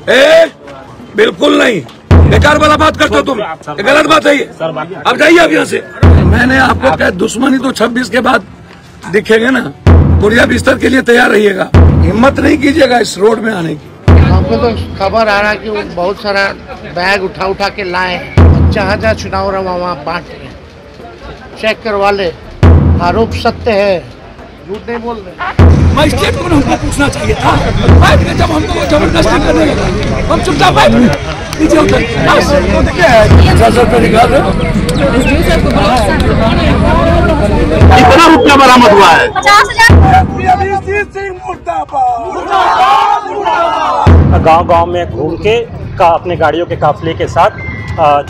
बिल्कुल नहीं, बेकार वाला बात करते हो तुम, गलत बात है ये। अब जाइए आप यहाँ से। मैंने आपको कहा दुश्मनी तो 26 के बाद दिखेंगे ना, पुरिया बिस्तर के लिए तैयार रहिएगा, हिम्मत नहीं कीजिएगा इस रोड में आने की। हमको तो खबर आ रहा है कि वो बहुत सारा बैग उठा के लाए, जहाँ जहाँ चुनाव रहा वहाँ बांट रहे, चेक करवा ले, आरोप सत्य है, झूठ नहीं बोल रहे। मजिस्ट्रेट को हमको पूछना चाहिए था, बैठ के जब हमको जबरदस्ती करने लगा हम चुपचाप बैठ नीचे उतर। कितना रुपया बरामद हुआ है? 50,000। गांव-गांव में घूम के अपने गाड़ियों के काफिले के साथ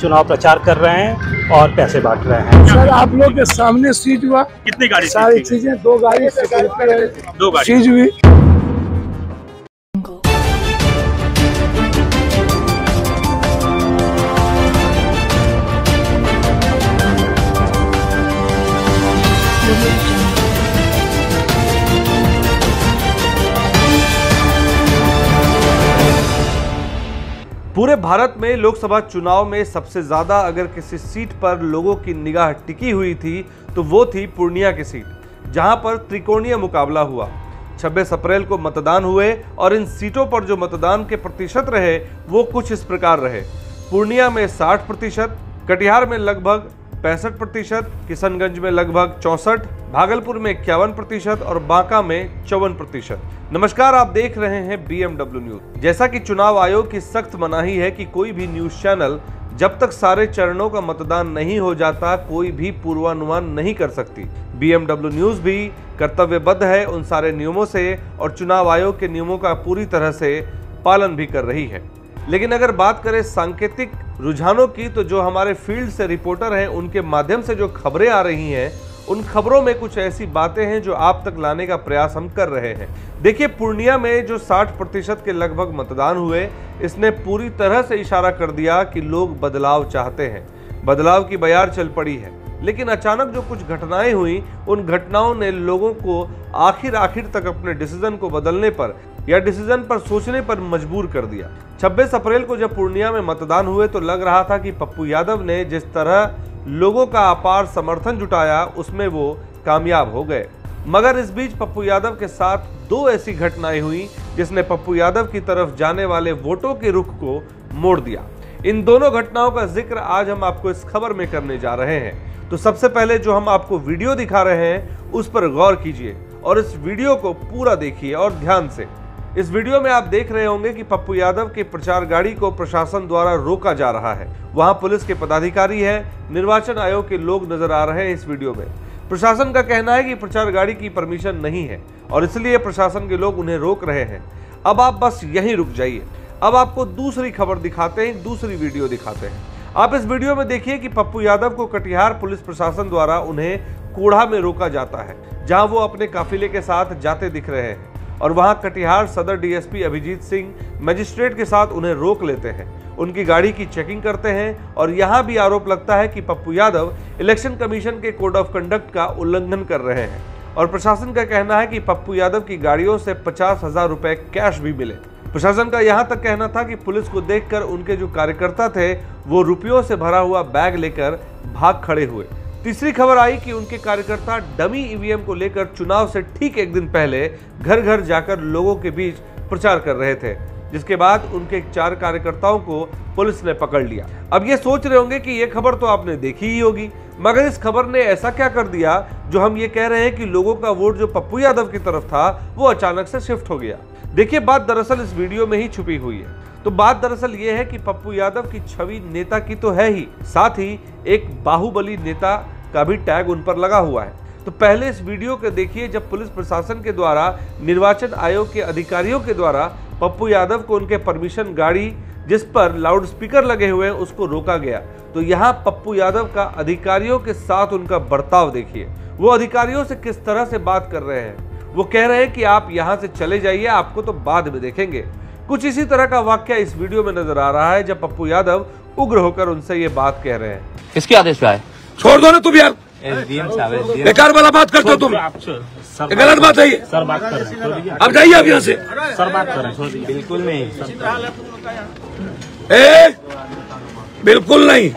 चुनाव प्रचार कर रहे हैं और पैसे बांट रहे हैं। सर आप लोग के सामने सीज हुआ, कितनी गाड़ी? सारी चीजें, 2 गाड़ी सीज हुई। पूरे भारत में लोकसभा चुनाव में सबसे ज्यादा अगर किसी सीट पर लोगों की निगाह टिकी हुई थी तो वो थी पूर्णिया की सीट, जहां पर त्रिकोणीय मुकाबला हुआ। 26 अप्रैल को मतदान हुए और इन सीटों पर जो मतदान के प्रतिशत रहे वो कुछ इस प्रकार रहे। पूर्णिया में 60%, कटिहार में लगभग 65%, किशनगंज में लगभग 64%, भागलपुर में 51% और बांका में 54%। नमस्कार, आप देख रहे हैं BMW न्यूज। जैसा कि चुनाव आयोग की सख्त मनाही है कि कोई भी न्यूज चैनल जब तक सारे चरणों का मतदान नहीं हो जाता कोई भी पूर्वानुमान नहीं कर सकती। BMW न्यूज भी कर्तव्यबद्ध है उन सारे नियमों से और चुनाव आयोग के नियमों का पूरी तरह से पालन भी कर रही है। लेकिन अगर बात करें सांकेतिक रुझानों की, तो जो हमारे फील्ड से रिपोर्टर हैं उनके माध्यम से जो खबरें आ रही हैं उन खबरों में कुछ ऐसी बातें हैं जो आप तक लाने का प्रयास हम कर रहे हैं। देखिए, पूर्णिया में जो 60% के लगभग मतदान हुए, इसने पूरी तरह से इशारा कर दिया कि लोग बदलाव चाहते हैं, बदलाव की बयार चल पड़ी है। लेकिन अचानक जो कुछ घटनाएं हुई, उन घटनाओं ने लोगों को आखिर तक अपने डिसीजन को बदलने पर या डिसीजन पर सोचने पर मजबूर कर दिया। 26 अप्रैल को जब पूर्णिया में मतदान हुए तो लग रहा था कि पप्पू यादव ने जिस तरह लोगों का अपार समर्थन जुटाया उसमें वो कामयाब हो गए। मगर इस बीच पप्पू यादव के साथ 2 ऐसी घटनाएं हुई जिसने पप्पू यादव की तरफ जाने वाले वोटों के रुख को मोड़ दिया। इन दोनों घटनाओं का जिक्र आज हम आपको इस खबर में करने जा रहे हैं। तो सबसे पहले जो हम आपको वीडियो दिखा रहे हैं उस पर गौर कीजिए और इस वीडियो को पूरा देखिए और ध्यान से। इस वीडियो में आप देख रहे होंगे कि पप्पू यादव की प्रचार गाड़ी को प्रशासन द्वारा रोका जा रहा है। वहां पुलिस के पदाधिकारी है, निर्वाचन आयोग के लोग नजर आ रहे हैं इस वीडियो में। प्रशासन का कहना है कि प्रचार गाड़ी की परमिशन नहीं है और इसलिए प्रशासन के लोग उन्हें रोक रहे हैं। अब आप बस यहीं रुक जाइए, अब आपको दूसरी खबर दिखाते हैं, दूसरी वीडियो दिखाते हैं। आप इस वीडियो में देखिए कि पप्पू यादव को कटिहार पुलिस प्रशासन द्वारा उन्हें कोढ़ा में रोका जाता है, जहां वो अपने काफिले के साथ जाते दिख रहे हैं और वहां कटिहार सदर डीएसपी अभिजीत सिंह मजिस्ट्रेट के साथ उन्हें रोक लेते हैं, उनकी गाड़ी की चेकिंग करते हैं और यहां भी आरोप लगता है कि पप्पू यादव इलेक्शन कमीशन के कोड ऑफ कंडक्ट का उल्लंघन कर रहे हैं और प्रशासन का कहना है कि पप्पू यादव की गाड़ियों से 50,000 रुपए कैश भी मिले। प्रशासन का यहां तक कहना था कि पुलिस को देखकर उनके जो कार्यकर्ता थे वो रुपयों से भरा हुआ बैग लेकर भाग खड़े हुए। तीसरी खबर आई कि उनके कार्यकर्ता डमी ईवीएम को लेकर चुनाव से ठीक एक दिन पहले घर घर जाकर लोगों के बीच प्रचार कर रहे थे, जिसके बाद उनके 4 कार्यकर्ताओं को पुलिस ने पकड़ लिया। अब ये सोच रहे होंगे कि ये खबर तो आपने देखी ही होगी, मगर इस खबर ने ऐसा क्या कर दिया जो हम ये कह रहे हैं कि लोगों का वोट जो पप्पू यादव की तरफ था वो अचानक से शिफ्ट हो गया। देखिए, बात दरअसल इस वीडियो में ही छुपी हुई है। तो बात दरअसल ये है कि पप्पू यादव की छवि नेता की तो है ही, साथ ही एक बाहुबली नेता का भी टैग उन पर लगा हुआ है। तो पहले इस वीडियो को देखिए जब पुलिस प्रशासन के द्वारा निर्वाचन आयोग के अधिकारियों के द्वारा पप्पू यादव को उनके परमिशन गाड़ी जिस पर लाउड स्पीकर लगे हुए हैं उसको रोका गया। तो यहाँ पप्पू यादव का अधिकारियों के साथ उनका बर्ताव देखिए, वो अधिकारियों से किस तरह से बात कर रहे हैं। वो कह रहे हैं कि आप यहाँ से चले जाइए, आपको तो बाद में देखेंगे। कुछ इसी तरह का वाक्य इस वीडियो में नजर आ रहा है जब पप्पू यादव उग्र होकर उनसे ये बात कह रहे हैं। किसके आदेश पे आए? छोड़ दो ना तुम यार, बेकार वाला बात करते हो तुम, सर, गलत बात है ये। सर बात कर रहे हैं, अब जाइए आप यहाँ से। सर बात कर रहे हैं, बिल्कुल नहीं सर। बिल्कुल नहीं,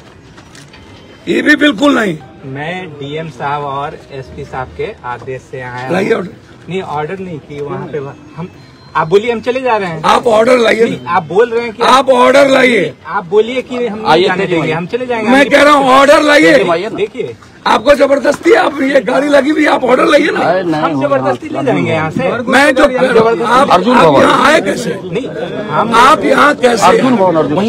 ये भी बिल्कुल नहीं। मैं डीएम साहब और एसपी साहब के आदेश से आया लाइए ऑर्डर। नहीं, ऑर्डर नहीं की वहाँ पे हम। आप बोलिए, हम चले जा रहे हैं। आप ऑर्डर लाइए। आप बोल रहे हैं कि आप ऑर्डर लाइए। आप बोलिए कि हम नहीं जाने देंगे, हम चले जाएंगे। मैं कह रहा हूँ ऑर्डर लाइए। देखिए, आपको जबरदस्ती, आप ये गाड़ी लगी हुई, आप ऑर्डर लाइए ना। हम जबरदस्ती ले जाएंगे यहाँ से। मैं जो आप यहाँ आए कैसे? हम आप यहाँ कैसे?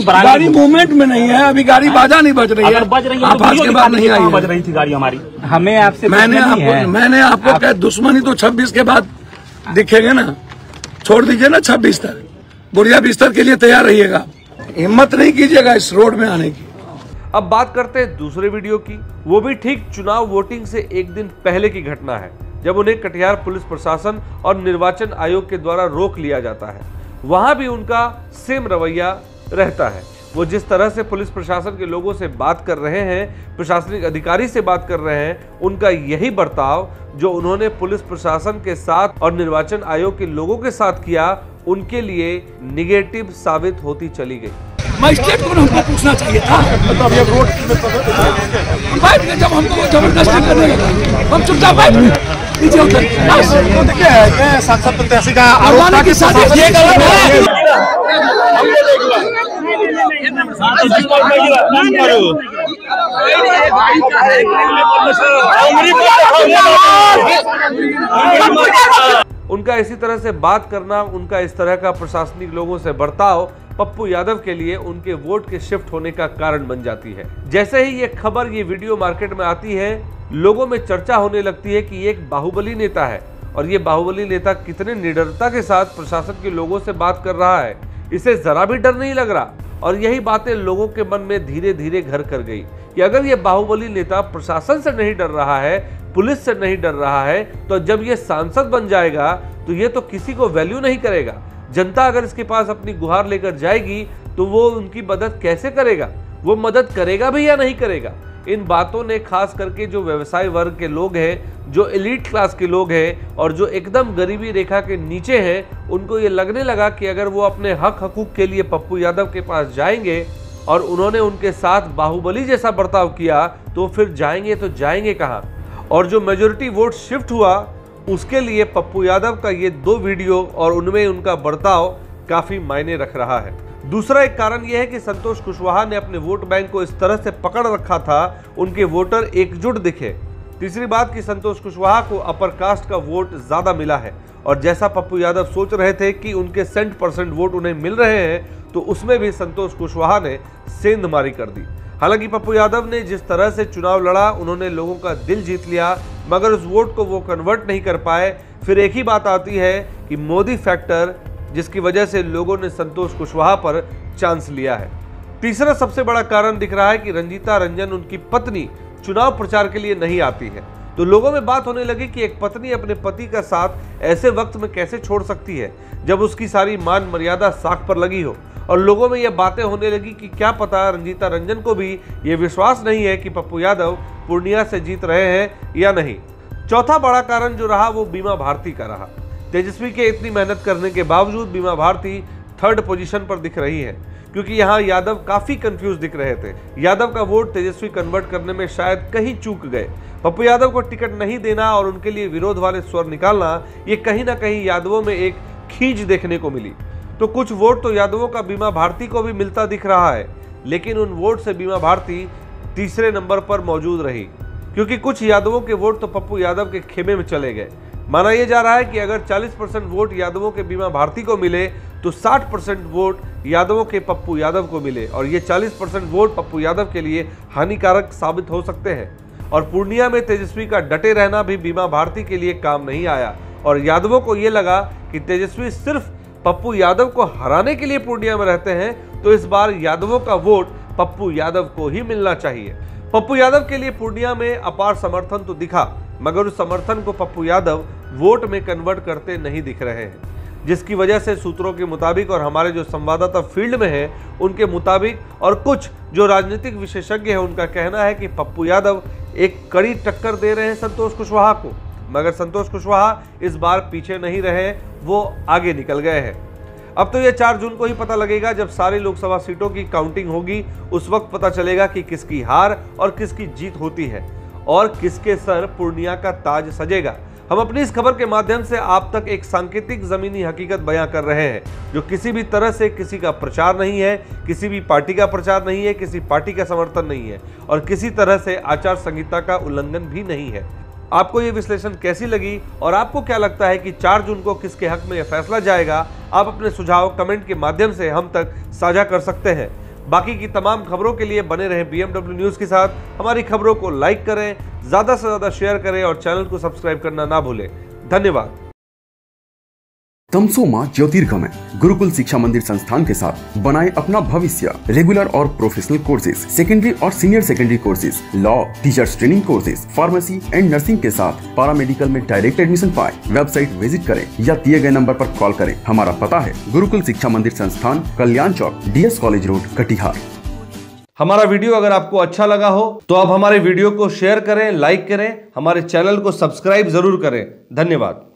गाड़ी मूवमेंट में नहीं है अभी, गाड़ी बाजा नहीं बज रही है। बज रही है आप आज के बाद नहीं आई। बज रही थी गाड़ी हमारी। हमें आपसे मैंने आपको क्या दुश्मनी तो 26 के बाद दिखेगा ना। छोड़ दीजिए ना 26 तक, बुढ़िया बिस्तर के लिए तैयार रहिएगा। हिम्मत नहीं कीजिएगा इस रोड में आने की। अब बात करते हैं दूसरे वीडियो की। वो भी ठीक चुनाव वोटिंग से एक दिन पहले की घटना है, जब उन्हें कटिहार पुलिस प्रशासन और निर्वाचन आयोग के द्वारा रोक लिया जाता है। वहां भी उनका सेम रवैया रहता है। वो जिस तरह से पुलिस प्रशासन के लोगों से बात कर रहे हैं, प्रशासनिक अधिकारी से बात कर रहे हैं, उनका यही बर्ताव जो उन्होंने पुलिस प्रशासन के साथ और निर्वाचन आयोग के लोगों के साथ किया, उनके लिए निगेटिव साबित होती चली गई। मजिस्ट्रेट को हमको पूछना चाहिए था। बैठ गए जब हमको जबरदस्ती करने लगा, हम चुपचाप बैठ गए। नीचे उतर। साक्षात प्रत्याशी का आरोप की साजिश ये गलत है। उनका इसी तरह से बात करना, उनका इस तरह का प्रशासनिक लोगों से बर्ताव पप्पू यादव के लिए उनके वोट के शिफ्ट होने का कारण बन जाती है। जैसे ही ये खबर, ये वीडियो मार्केट में आती है, लोगों में चर्चा होने लगती है कि ये एक बाहुबली नेता है और ये बाहुबली नेता कितने निडरता के साथ प्रशासन के लोगों से बात कर रहा है, इसे जरा भी डर नहीं लग रहा। और यही बातें लोगों के मन में धीरे धीरे घर कर गई कि अगर ये बाहुबली नेता प्रशासन से नहीं डर रहा है, पुलिस से नहीं डर रहा है, तो जब ये सांसद बन जाएगा तो ये तो किसी को वैल्यू नहीं करेगा। जनता अगर इसके पास अपनी गुहार लेकर जाएगी तो वो उनकी मदद कैसे करेगा? वो मदद करेगा भी या नहीं करेगा? इन बातों ने खास करके जो व्यवसाय वर्ग के लोग हैं, जो एलीट क्लास के लोग हैं और जो एकदम गरीबी रेखा के नीचे हैं, उनको ये लगने लगा कि अगर वो अपने हक हकूक के लिए पप्पू यादव के पास जाएंगे और उन्होंने उनके साथ बाहुबली जैसा बर्ताव किया, तो फिर जाएंगे कहाँ? और जो मेजोरिटी वोट शिफ्ट हुआ, उसके लिए पप्पू यादव का ये 2 वीडियो और उनमें उनका बर्ताव काफी मायने रख रहा है। दूसरा एक कारण यह है कि संतोष कुशवाहा ने अपने वोट बैंक को इस तरह से पकड़ रखा था, उनके वोटर एकजुट दिखे। तीसरी बात कि संतोष कुशवाहा को अपर कास्ट का वोट ज्यादा मिला है और जैसा पप्पू यादव सोच रहे थे कि उनके 100% वोट उन्हें मिल रहे हैं, तो उसमें भी संतोष कुशवाहा ने सेंधमारी कर दी। हालांकि पप्पू यादव ने जिस तरह से चुनाव लड़ा, उन्होंने लोगों का दिल जीत लिया, मगर उस वोट को वो कन्वर्ट नहीं कर पाए। फिर एक ही बात आती है कि मोदी फैक्टर, जिसकी वजह से लोगों ने संतोष कुशवाहा पर चांस लिया है। तीसरा सबसे बड़ा कारण दिख रहा है कि रंजीता रंजन, उनकी पत्नी, चुनाव प्रचार के लिए नहीं आती है। तो लोगों में बात होने लगी कि एक पत्नी अपने पति का साथ ऐसे वक्त में कैसे छोड़ सकती है जब उसकी सारी मान मर्यादा साख पर लगी हो। और लोगों में यह बातें होने लगी कि क्या पता रंजीता रंजन को भी ये विश्वास नहीं है कि पप्पू यादव पूर्णिया से जीत रहे हैं या नहीं। चौथा बड़ा कारण जो रहा वो बीमा भारती का रहा। तेजस्वी के इतनी मेहनत करने के बावजूद बीमा भारती 3rd पोजीशन पर दिख रही है, क्योंकि यहाँ यादव काफी कंफ्यूज दिख रहे थे। यादव का वोट तेजस्वी कन्वर्ट करने में शायद कहीं चूक गए। पप्पू यादव को टिकट नहीं देना और उनके लिए विरोध वाले स्वर निकालना, ये कहीं ना कहीं यादवों में एक खींच देखने को मिली। तो कुछ वोट तो यादवों का बीमा भारती को भी मिलता दिख रहा है, लेकिन उन वोट से बीमा भारती तीसरे नंबर पर मौजूद रही, क्योंकि कुछ यादवों के वोट तो पप्पू यादव के खेमे में चले गए। माना यह जा रहा है कि अगर 40% वोट यादवों के बीमा भारती को मिले तो 60% वोट यादवों के पप्पू यादव को मिले, और ये 40% वोट पप्पू यादव के लिए हानिकारक साबित हो सकते हैं। और पूर्णिया में तेजस्वी का डटे रहना भी बीमा भारती के लिए काम नहीं आया, और यादवों को ये लगा कि तेजस्वी सिर्फ पप्पू यादव को हराने के लिए पूर्णिया में रहते हैं, तो इस बार यादवों का वोट पप्पू यादव को ही मिलना चाहिए। पप्पू यादव के लिए पूर्णिया में अपार समर्थन तो दिखा, मगर उस समर्थन को पप्पू यादव वोट में कन्वर्ट करते नहीं दिख रहे हैं, जिसकी वजह से सूत्रों के मुताबिक और हमारे जो संवाददाता फील्ड में हैं उनके मुताबिक और कुछ जो राजनीतिक विशेषज्ञ हैं उनका कहना है कि पप्पू यादव एक कड़ी टक्कर दे रहे हैं संतोष कुशवाहा को। मगर संतोष कुशवाहा इस बार पीछे नहीं रहे, वो आगे निकल गए हैं। अब तो ये 4 जून को ही पता लगेगा, जब सारी लोकसभा सीटों की काउंटिंग होगी। उस वक्त पता चलेगा कि किसकी हार और किसकी जीत होती है और किसके सर पूर्णिया का ताज सजेगा। हम अपनी इस खबर के माध्यम से आप तक एक सांकेतिक जमीनी हकीकत बयां कर रहे हैं, जो किसी भी तरह से किसी का प्रचार नहीं है, किसी भी पार्टी का प्रचार नहीं है, किसी पार्टी का समर्थन नहीं है और किसी तरह से आचार संहिता का उल्लंघन भी नहीं है। आपको ये विश्लेषण कैसी लगी और आपको क्या लगता है कि 4 जून को किसके हक में यह फैसला जाएगा? आप अपने सुझाव कमेंट के माध्यम से हम तक साझा कर सकते हैं। बाकी की तमाम खबरों के लिए बने रहें BMW न्यूज़ के साथ। हमारी खबरों को लाइक करें, ज़्यादा से ज़्यादा शेयर करें और चैनल को सब्सक्राइब करना ना भूलें। धन्यवाद। तमसोमा ज्योतिर्गमय गुरुकुल शिक्षा मंदिर संस्थान के साथ बनाए अपना भविष्य। रेगुलर और प्रोफेशनल कोर्सेज, सेकेंडरी और senior secondary courses, law, teachers training courses, pharmacy and nursing के साथ पैरामेडिकल में डायरेक्ट एडमिशन पाए। वेबसाइट विजिट करें या दिए गए नंबर पर कॉल करें। हमारा पता है गुरुकुल शिक्षा मंदिर संस्थान, कल्याण चौक, DS कॉलेज रोड, कटिहार। हमारा वीडियो अगर आपको अच्छा लगा हो तो आप हमारे वीडियो को शेयर करें, लाइक करें, हमारे चैनल को सब्सक्राइब जरूर करें। धन्यवाद।